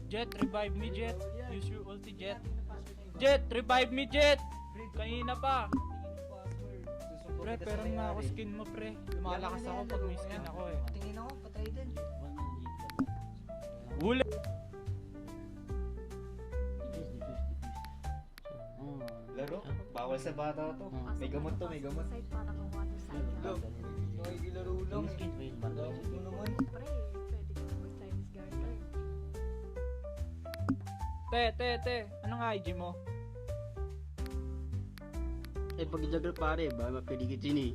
Jet, revive me, Jet. Use your ulti, Jet. Jet, revive me, Jet. Kanina pa. Pre, pero nga ako skin mo, pre. Lumalakas ako pag may skin ako eh. Tingin ako, patay din. Huli. Laro? Bawal sa bata to. May gamot to, may gamot. Para kang water cycle. Nakikilaro lang. Dapat mo naman. Pre, pwede ka mag-Chinese garter. Te. Anong IG mo? Eh, pag-juggle pare, ba mapiligid sini.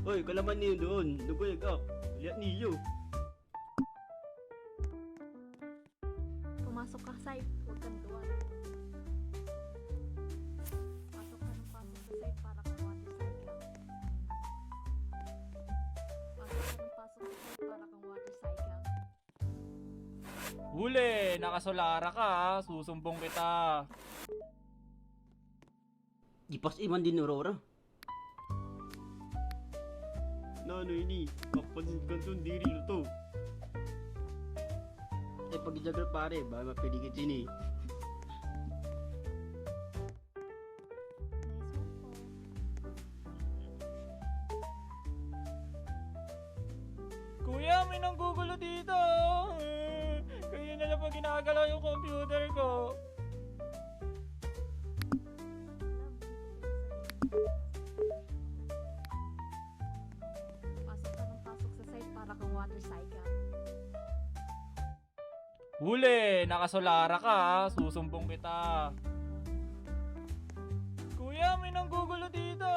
Oy, kalaman niyo doon. Naguyag up. Lihat niyo. Pumasok ka sa site, huwag kang duwan. Pasok ka ng pasok sa site para kang water cycle. Pasok ka ng pasok sa site para kang water cycle. Huli. Nakasolara ka ha. Susumbong kita. Ipas iman din Aurora. Nano ini? Kapansin ka doon, diri na to. Eh, pag-juggle pare, ba mapiligid sini. Nice one po. Kuya, may nanggugulo dito. Kaya na lang pag ginagalaw yung computer ko. Pasok ka ng pasok sa site para kang water cycle. Huli. Nakasolara ka ha. Susumbong kita. Kuya, may nanggugulo dito.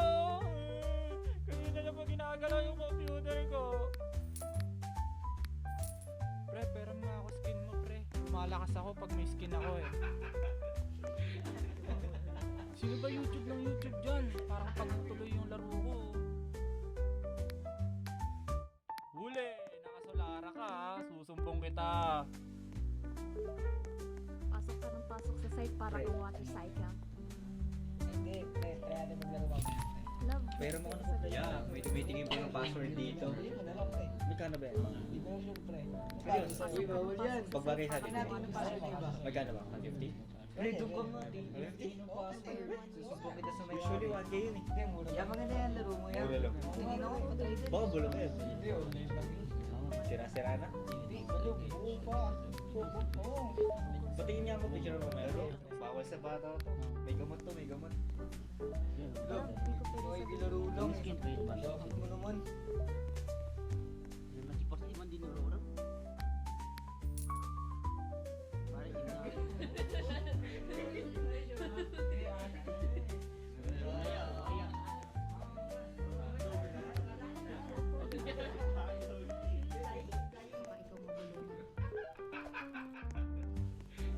Kaya na lang pag ginagalaw yung computer ko. Pre, pero nga ako skin mo, pre. Lumalakas ako pag may skin ako eh. Sino ba YouTube ng YouTube dyan? Parang pagtutuloy yung laro ko. Huli! Nakasolara ka ha. Susumbong kita. Pasok ka ng pasok sa site para kang water cycle. Hindi, pre. Kaya na maglaro ako. Love. Pero mo ano po yeah, may tingin po yung password dito. Hindi mo na lang, pre. Magkano ba yan mga? Hindi mo lang, pre. Seryoso? Uy, bawal yan. Pagbagay sa atin. Ano yung password, diba? Magkano ba? 150? Pre, doon ka nga. Yung password. Susumbong kita sa may Usually 1K yun eh. Hindi, mura. Yan, maganda yan. Laro mo yan. Mura lang. Tingin ako, patay din. Baka bulong yan. Hindi, online lang yun. Sira-sira na. Hindi, buo pa. Oo. Patingin niya ako picture mo meron. Bawal sa bata to. May gamot to, may gamot. Love, hindi ko pwede Nakikilaro lang. Skin trade ba? Dapat mo naman. Ipas iman din Aurora. Pare, ina. ikaw magulo.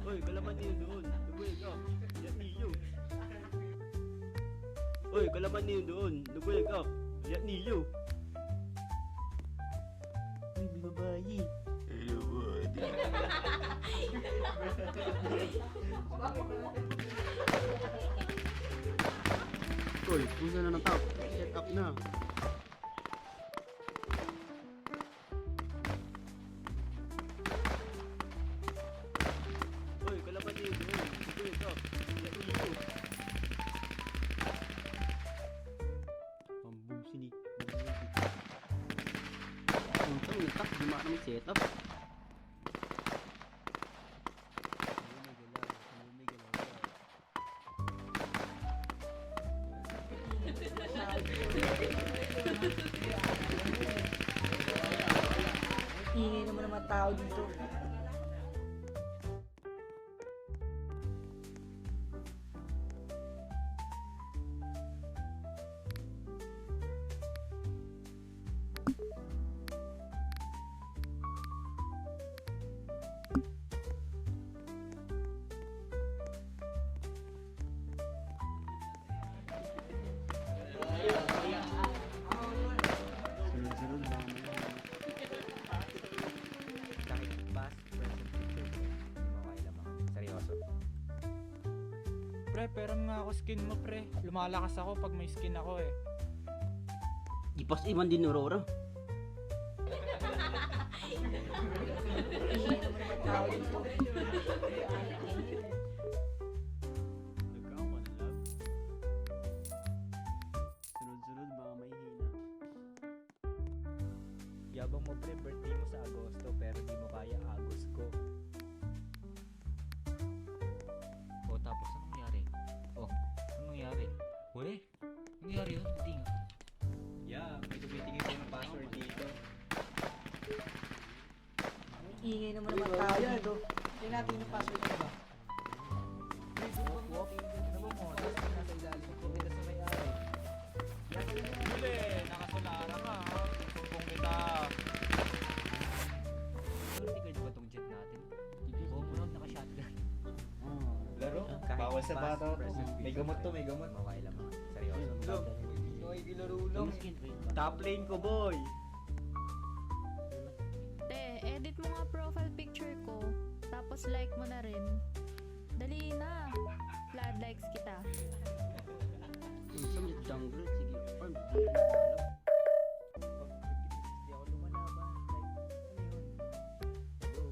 Oy, kalaman niyo doon. Naguyag up. Lihat niyo. Oy, kalaman niyo doon. Naguyag up. Lihat niyo. Uy, may babae. Hello, buddy. Oy, pusa na ng top. Set up na. Oy, kalaban niyo doon. Naguyag up. Lihat niyo. Pambum sini. Untung ngetak di mana may setup. Ingay naman ng mga tao dito. Sunod-sunod ba? Kahit past, present, future. Hindi mo kailangan. Seryoso. Pre, pero nga ako skin mo, pre. Lumalakas ako pag may skin ako eh. Ipas iman din Aurora. Nagkaon ka na lang. Sunod-sunod baka mahihina. Yabang mo pre, birthday mo sa Agosto pero di mo kaya Agos ko. O tapos anong nangyari? Oh, anong nangyari? Weh, nangyari yun? Hindi nga. Yeah, may tumitingin ko ng password dito. Ang ingay naman naman tao dito. Tingnan natin yung password ko ba? Ano ba mo? Tapos nasa ilalim ko kita sa may-ari. Huli, nakasolara ka ha. Susumbong kita. Security guard ba tong jet natin? Oo, muna naka-shotgun. Laro, bawal sa bata to. May gamot to, may gamot. Mawai lang mga. Seryoso. Nakikilaro lang. Top lane ko, boy! Te, edit mo nga profile picture ko. Tapos like mo na rin. Dali na. Flat likes kita. Samit jungle, sige. Farm, di ko alam. Hindi ako lumalaban. Like, ano yun? Hello?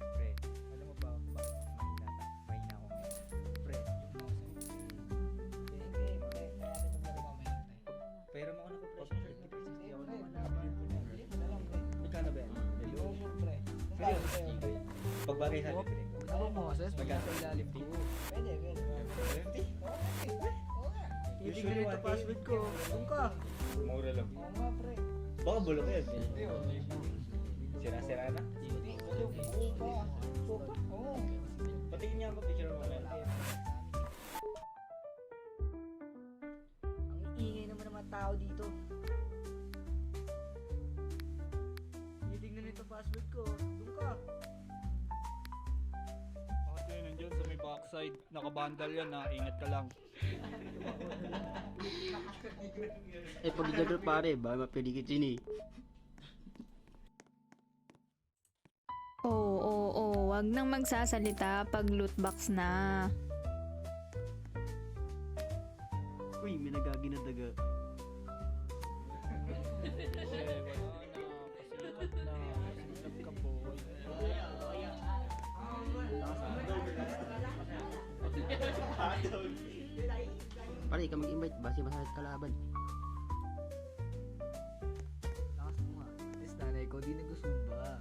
Pre, alam mo ba bakit mahina ako ngayon? Pre, yung mouse ko. Pero mo ako naka-pressure. Hindi ako lumalaban. Magkano ba yan? Pagbagay sa atin, piling ko. Ako mo, sus, Magkano? sa ilalim ko. Pwede. 50? Titignan ito password ko. Doon ka. Mura lang. Oo nga, pre. Baka bulok yan. Sira-sira na. Oo pa. Oo. Patingin niya ako picture mo ngayon. Ang ingay naman ng mga tao dito. Tinitingnan ito password ko. Doon ka. Bakit yun nandyan sa may backside? Nakabandal yan ha. Ingat ka lang. Eh, pag juggle pare, baka mapidikit yun eh. Oo. Wag nang magsasalita pag loot box na. Uy, may nagagi na daga. Eh, wala na. Pasikat na. Silap ka boy. Pare, ka mag-invite, base masakit kalaban. Lakas mo nga. At least nanay ko, di nagsusumba.